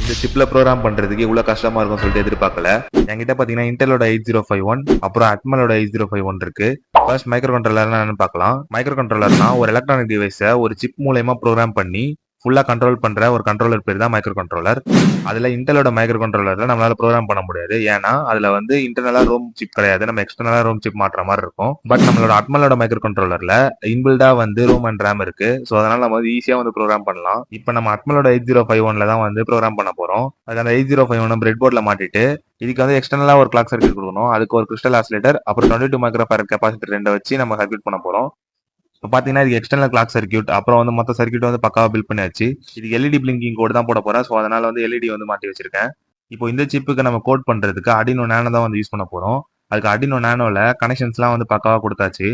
இந்த சிப்ல ப்ரோக்ராம் பண்றதுக்கு இவ்வளவு கஷ்டமா இருக்கும்னு சொல்லிட்டு எதிர்பார்க்கல. என்கிட்ட பாத்தீங்கன்னா இன்டெலோட 8051 அப்புறம் அட்மலோட 8051 இருக்கு. ஃபர்ஸ்ட் மைக்ரோ கண்ட்ரோலர்னா என்னன்னு பார்க்கலாம். மைக்ரோ கண்ட்ரோலர்னா ஒரு எலக்ட்ரானிக் டிவைஸை ஒரு சிப் மூலமா ப்ரோக்ராம் பண்ணி ஃபுல்லா கண்ட்ரோல் பண்ற ஒரு கண்ட்ரோலர் பேர் தான் மைக்ரோ கண்ட்ரோலர். அதுல இன்டெலோட மைக்ரோ கண்ட்ரோலர்ல நம்மளால ப்ரோக்ராம் பண்ண முடியாது. ஏன்னா அதுல வந்து இன்டர்னலா ரோம் சிப் கிடையாது. நம்ம எக்ஸ்டர்னலா ரோம் சிப் மாற்ற மாதிரி இருக்கும். பட் நம்மளோட அட்மலோட மைக்ரோ கண்ட்ரோலர்ல இன்பில்டா வந்து ரோம் அண்ட் ரேம் இருக்கு. ஸோ அதனால நம்ம வந்து ஈஸியா வந்து ப்ரோக்ராம் பண்ணலாம். இப்போ நம்ம அட்மலோட 8051ல தான் வந்து ப்ரோக்ராம் பண்ண போறோம். அதுக்கு அந்த 8051 பிரெட் போர்ட்ல மாட்டிட்டு இதுக்கு வந்து எக்ஸ்டர்னலா ஒரு கிளாக் சர்க்யூட் கொடுக்கணும். அதுக்கு ஒரு கிறிஸ்டல் ஆசிலேட்டர் அப்புறம் 22 மைக்ரோ ஃபேரட் கெபாசிட்டர் ரெண்டை வச்சு நம்ம சர்க்யூட் பண்ண போறோம். இப்போ பாத்தீங்கன்னா இது எக்ஸ்டர்னல் கிளாக் சர்க்யூட் அப்புறம் வந்து மொத்த சர்க்யூட் வந்து பக்காவா பில்ட் பண்ணியாச்சு. இதுக்கு எல்இடி பிளிங்கிங் கோட் தான் போட போறேன். ஸோ அதனால வந்து எல்இடி வந்து மாட்டி வச்சிருக்கேன். இப்போ இந்த சிப்புக்கு நம்ம கோட் பண்றதுக்கு அடினோ நேனோ தான் வந்து யூஸ் பண்ண போறோம். அதுக்கு அடினோ நேனோல கனெக்ஷன்ஸ்லாம் வந்து பக்காவா கொடுத்தாச்சு.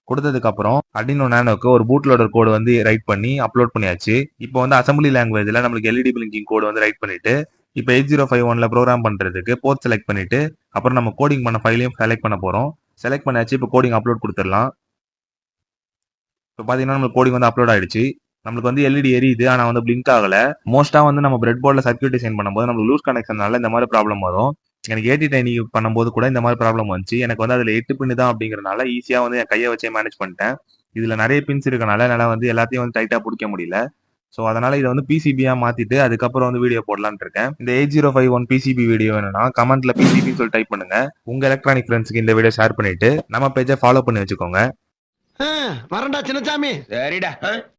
கொடுத்ததுக்கு அப்புறம் அடினோ நேனோக்கு ஒரு பூட் லோடர் கோடு வந்து ரைட் பண்ணி அப்லோட் பண்ணியாச்சு. இப்போ வந்து அசம்பிளி லாங்குவேஜ்ல நம்மளுக்கு எல்இடி பிளிங்கிங் கோடு வந்து ரைட் பண்ணிட்டு இப்போ 8051ல ப்ரோக்ராம் பண்றதுக்கு போர்ட் செலக்ட் பண்ணிட்டு அப்புறம் நம்ம கோடிங் பண்ண ஃபைலையும் செலக்ட் பண்ண போறோம். செலக்ட் பண்ணியாச்சு. இப்போ கோடிங் அப்லோட் கொடுத்துடலாம். இப்போ பாத்தீங்கன்னா நம்ம கோடிங் வந்து அப்லோட் ஆயிடுச்சு. நம்மளுக்கு வந்து எல்இடி எரியுது ஆனா வந்து பிளிங்க் ஆகல. மோஸ்டா வந்து நம்ம பிரெட் போர்ட்ல சர்க்யூட் டிசைன் பண்ணும்போது நம்மளுக்கு லூஸ் கனெக்ஷனால இந்த மாதிரி ப்ராப்ளம் வரும். எனக்கு ஏடி டைனிங் பண்ணும்போது கூட இந்த மாதிரி ப்ராப்ளம் வந்துச்சு. எனக்கு வந்து அதுல 8 பின் தான் அப்படிங்கறனால ஈஸியா வந்து என் கையை வச்சே மேனேஜ் பண்ணிட்டேன். இதுல நிறைய பின்ஸ் இருக்கனால என்னால வந்து எல்லாத்தையும் வந்து டைட்டா பிடிக்க முடியல. ஸோ அதனால இதை வந்து பிசிபியா மாத்திட்டு அதுக்கப்புறம் வந்து வீடியோ போடலான்னு இருக்கேன். இந்த 8051 பிசிபி வீடியோ வேணும்னா கமெண்ட்ல பிசிபின்னு சொல்லி டைப் பண்ணுங்க. உங்க எலக்ட்ரானிக் ஃப்ரெண்ட்ஸ்க்கு இந்த வீடியோ ஷேர் பண்ணிட்டு நம்ம பேஜை ஃபாலோ பண்ணி வச்சுக்கோங்க. வரண்டா சின்னசாமி. சரிடா.